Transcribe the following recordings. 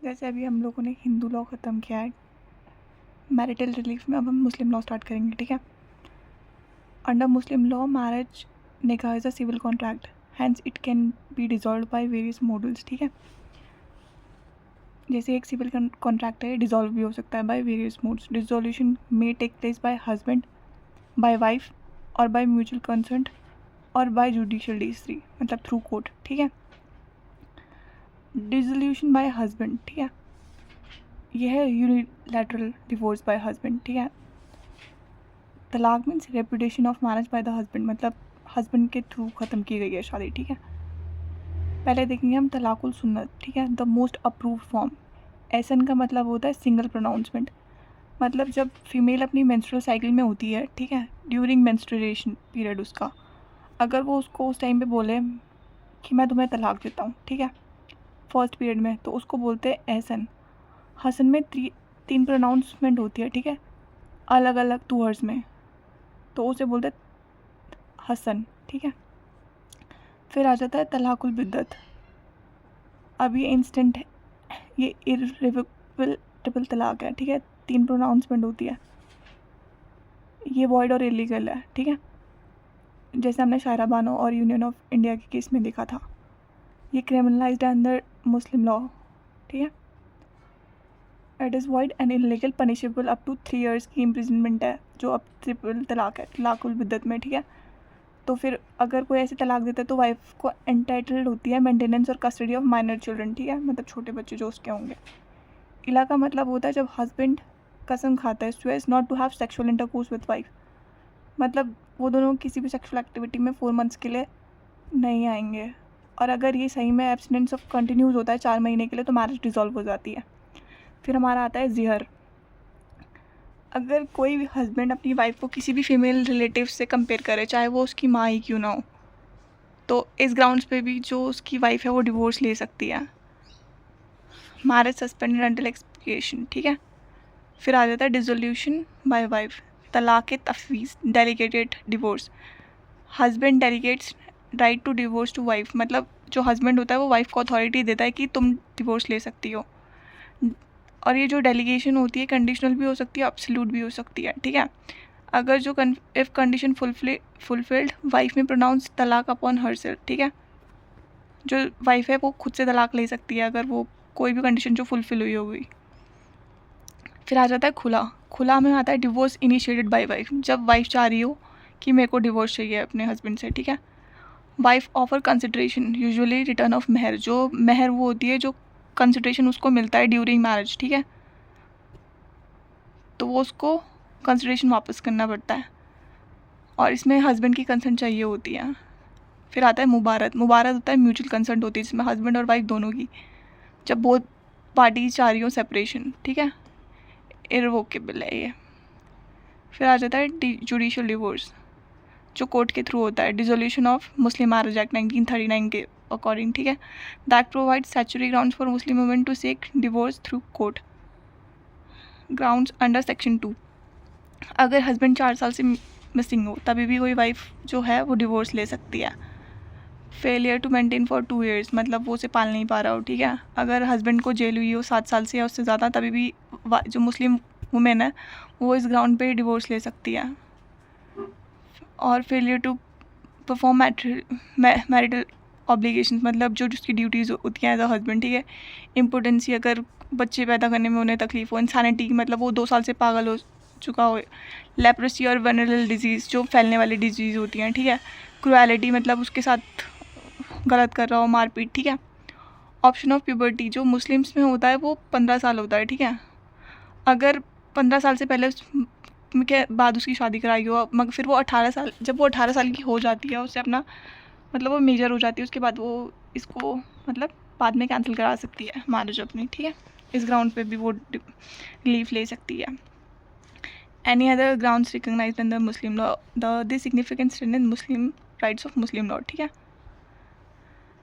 जैसे अभी हम लोगों ने हिंदू लॉ ख़त्म किया है मैरिटल रिलीफ में, अब हम मुस्लिम लॉ स्टार्ट करेंगे, ठीक है। Under Muslim law marriage nikah is a civil contract, hence it can be dissolve by various models, ठीक है। जैसे एक सिविल कॉन्ट्रैक्ट है, डिसॉल्व भी हो सकता है by various modes. Dissolution may take place by husband, by wife और बाय म्यूचुअल कंसेंट और बाय जुडिशियल डिक्री, मतलब थ्रू कोर्ट, ठीक है। डिसोल्यूशन बाय हस्बैंड, ठीक है, यह है यूनिलैटरल डिवोर्स बाय हस्बैंड, ठीक है। तलाक means reputation of marriage by the husband, मतलब हस्बैंड के थ्रू ख़त्म की गई है शादी, ठीक है। पहले देखेंगे हम तलाकुल सुन्नत, ठीक है, द मोस्ट अप्रूव्ड फॉर्म। एसन का मतलब होता है सिंगल प्रोनाउंसमेंट, मतलब जब फीमेल अपनी मेंस्ट्रुअल साइकिल में होती है, ठीक है, ड्यूरिंग मेंस्ट्रुएशन पीरियड उसका, अगर वो उसको उस टाइम पे बोले कि मैं तुम्हें तलाक देता हूँ, ठीक है, फर्स्ट पीरियड में, तो उसको बोलते हैं एहसन। हसन में 3 प्रोनाउंसमेंट होती है, ठीक है, अलग अलग 2 वर्ड्स में, तो उसे बोलते हैं हसन, ठीक है। फिर आ जाता है तलाकुल बिद्दत। अब ये इंस्टेंट है, ये इर्रिवोकेबल तलाक है, ठीक है, 3 प्रोनाउंसमेंट होती है, ये वॉइड और इलीगल है, ठीक है, जैसे हमने शायरा बानो और यूनियन ऑफ इंडिया के केस में देखा था। ये क्रिमिनलाइज्ड है अंडर मुस्लिम लॉ, ठीक है। It is void and illegal, punishable up to 3 years की इम्प्रिजनमेंट है, जो अब ट्रिपल तलाक है, तलाकुल बिद्दत में, ठीक है। तो फिर अगर कोई ऐसे तलाक देता है तो वाइफ को एंटाइटल्ड होती है मेंटेनेंस और कस्टडी ऑफ माइनर चिल्ड्रन, ठीक है, मतलब छोटे बच्चे जो उसके होंगे। इला का मतलब होता है जब हस्बैंड कसम खाता है swears not to have sexual intercourse with wife, मतलब वो दोनों किसी भी सेक्सुअल एक्टिविटी में 4 months के लिए नहीं आएंगे, और अगर ये सही में एब्सटेंस ऑफ कंटिन्यूज होता है 4 महीने के लिए तो मैरिज डिसॉल्व हो जाती है। फिर हमारा आता है ज़िहर। अगर कोई भी हस्बैंड अपनी वाइफ को किसी भी फीमेल रिलेटिव से कंपेयर करे, चाहे वो उसकी माँ ही क्यों ना हो, तो इस ग्राउंड्स पे भी जो उसकी वाइफ है वो डिवोर्स ले सकती है। मैरिज सस्पेंडेड अंटिल एक्सपिएशन, ठीक है। फिर आ जाता है डिसोल्यूशन बाय वाइफ, तलाक तफवीज़, delegated divorce. Husband delegates right to divorce to wife, मतलब जो हस्बैंड होता है वो वाइफ को अथॉरिटी देता है कि तुम डिवोर्स ले सकती हो। और ये जो डेलीगेशन होती है कंडीशनल भी हो सकती है, एब्सोल्यूट भी हो सकती है, ठीक है। अगर जो इफ़ कंडीशन फुलफिल्ड, वाइफ में प्रोनाउंस तलाक अपॉन हरसेल्फ, ठीक है, जो वाइफ है वो खुद से तलाक ले सकती है अगर वो कोई भी कंडीशन जो फुलफिल हुई होगी। फिर आ जाता है खुला। खुला में आता है डिवोर्स इनिशिएटेड बाय वाइफ, जब वाइफ चाह रही हो कि मेरे को डिवोर्स चाहिए अपने हस्बैंड से, ठीक है। Wife offer consideration, usually return of मेहर, जो मेहर वो होती है जो कंसिडरेशन उसको मिलता है ड्यूरिंग मैरिज, ठीक है, तो वो उसको कंसिडरेशन वापस करना पड़ता है, और इसमें हस्बैंड की कंसेंट चाहिए होती है। फिर आता है मुबारत। मुबारत होता है म्यूचुअल कंसेंट होती है जिसमें हस्बैंड और वाइफ दोनों की, जब बोथ पार्टीज चाह रही हो सेपरेशन, ठीक है, इरवोकेबल है ये। फिर आ जाता है जुडिशियल डिवोर्स, जो कोर्ट के थ्रू होता है, dissolution of Muslim marriage act 1939 के अकॉर्डिंग, ठीक है, that provide statutory grounds for Muslim women to seek divorce through court. Grounds under section 2, अगर हस्बैंड 4 साल से मिसिंग हो तभी भी कोई वाइफ जो है वो डिवोर्स ले सकती है। Failure to maintain for 2 years, मतलब वो उसे पाल नहीं पा रहा हो, ठीक है, अगर हस्बैंड को जेल हुई हो 7 साल से या उससे ज़्यादा तभी भी जो मुस्लिम वुमेन है वो इस ग्राउंड पे डिवोर्स ले सकती है। और failure to perform marital obligations, मतलब जो जिसकी ड्यूटीज़ होती हैं एज अ हस्बैंड, ठीक है। इम्पोर्टेंसी, अगर बच्चे पैदा करने में उन्हें तकलीफ हो। इंसानिटी, मतलब वो 2 साल से पागल हो चुका हो। लेप्रोसी और वेनरल डिजीज़, जो फैलने वाली डिजीज़ होती हैं, ठीक है। क्रुएलिटी, मतलब उसके साथ गलत कर रहा हो, मारपीट, ठीक है। ऑप्शन ऑफ प्यूबर्टी, जो मुस्लिम्स में होता है वो 15 साल होता है, ठीक है। अगर 15 साल से पहले के बाद उसकी शादी कराई हो, मगर फिर वो 18 साल, जब वो 18 साल की हो जाती है उससे अपना, मतलब वो मेजर हो जाती है, उसके बाद वो इसको मतलब बाद में कैंसिल करा सकती है मैरिज अपनी, ठीक है। इस ग्राउंड पे भी वो रिलीफ ले सकती है। Any other grounds recognised in the Muslim law, the significant in Muslim rights of Muslim law, ठीक है।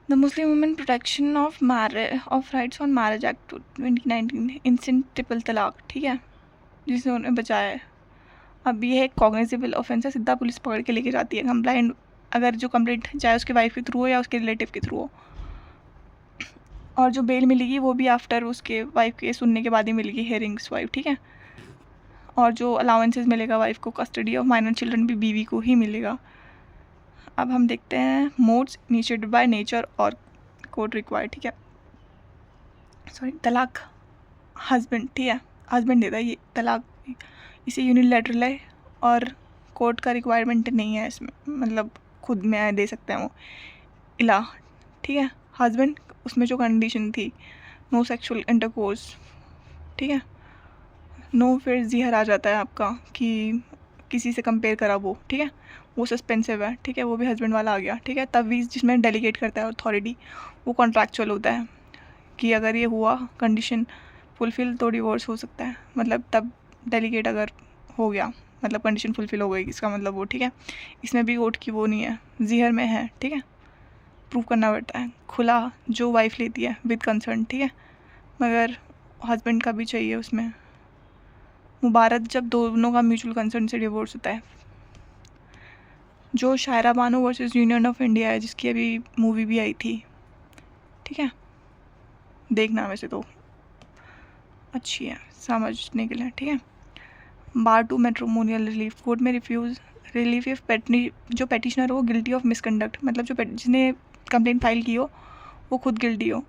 The Muslim women protection of rights on marriage act 2019, instant triple talaq, ठीक है, जिसने उन्हें बचाया है। अब ये एक कॉग्निजेबल ऑफेंस है, सीधा पुलिस पकड़ के लेके जाती है कंप्लेंट, अगर जो कंप्लेंट चाहे उसके वाइफ के थ्रू हो या उसके रिलेटिव के थ्रू हो। और जो बेल मिलेगी वो भी आफ्टर उसके वाइफ के सुनने के बाद ही मिलेगी, हेयरिंग्स वाइफ, ठीक है। और जो अलाउंसेस मिलेगा वाइफ को, कस्टडी ऑफ माइनर चिल्ड्रन भी बीवी को ही मिलेगा। अब हम देखते हैं मोड्स इनिशिएटेड बाय नेचर और कोर्ट रिक्वायर्ड, ठीक है। सॉरी, तलाक हस्बैंड, ठीक है, हस्बैंड देता है ये तलाक, इसे यूनिलैटरल है और कोर्ट का रिक्वायरमेंट नहीं है इसमें, मतलब खुद में दे सकते हैं वो इला, ठीक है। हस्बैंड, उसमें जो कंडीशन थी नो सेक्सुअल इंटरकोर्स, ठीक है, नो, फिर ज़िहर आ जाता है आपका कि किसी से कंपेयर करा वो, ठीक है, वो सस्पेंसिव है, ठीक है, वो भी हस्बैंड वाला आ गया, ठीक है। तवीज़ जिसमें डेलीगेट करता है अथॉरिटी, वो कॉन्ट्रैक्चुअल होता है कि अगर ये हुआ कंडीशन फुलफ़िल तो डिवोर्स हो सकता है, मतलब तब डेलीगेट अगर हो गया, मतलब कंडीशन फुलफ़िल हो गई, इसका मतलब वो, ठीक है। इसमें भी कोर्ट की वो नहीं है, ज़िहर में है, ठीक है, प्रूव करना पड़ता है। खुला जो वाइफ लेती है विद कंसर्न, ठीक है, मगर हस्बैंड का भी चाहिए उसमें। मुबारक, जब दोनों का म्यूचुअल कंसर्न से डिवोर्स होता है। जो Shayara Bano versus Union of India है, जिसकी अभी मूवी भी आई थी, ठीक है, देखना, वैसे तो अच्छी है समझने के लिए, ठीक है। बार टू मैट्रिमोनियल रिलीफ, कोर्ट में रिफ्यूज़ रिलीफ इफ जो पेटिशनर हो गिल्टी ऑफ मिसकंडक्ट, मतलब जो जिसने कंप्लेंट फाइल की हो वो खुद गिल्टी हो,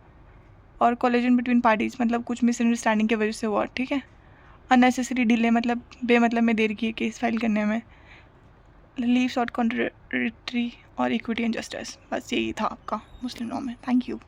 और कोलिजन बिटवीन पार्टीज़, मतलब कुछ मिसअंडरस्टैंडिंग की वजह से हुआ, ठीक है। अननेसेसरी डिले, मतलब बेमतलब में देर की केस फाइल करने में। रिलीफ शॉर्ट कॉन्ट्रडिक्टरी और इक्विटी एंड जस्टिस, बस यही था आपका मुस्लिम लॉ में। Thank you.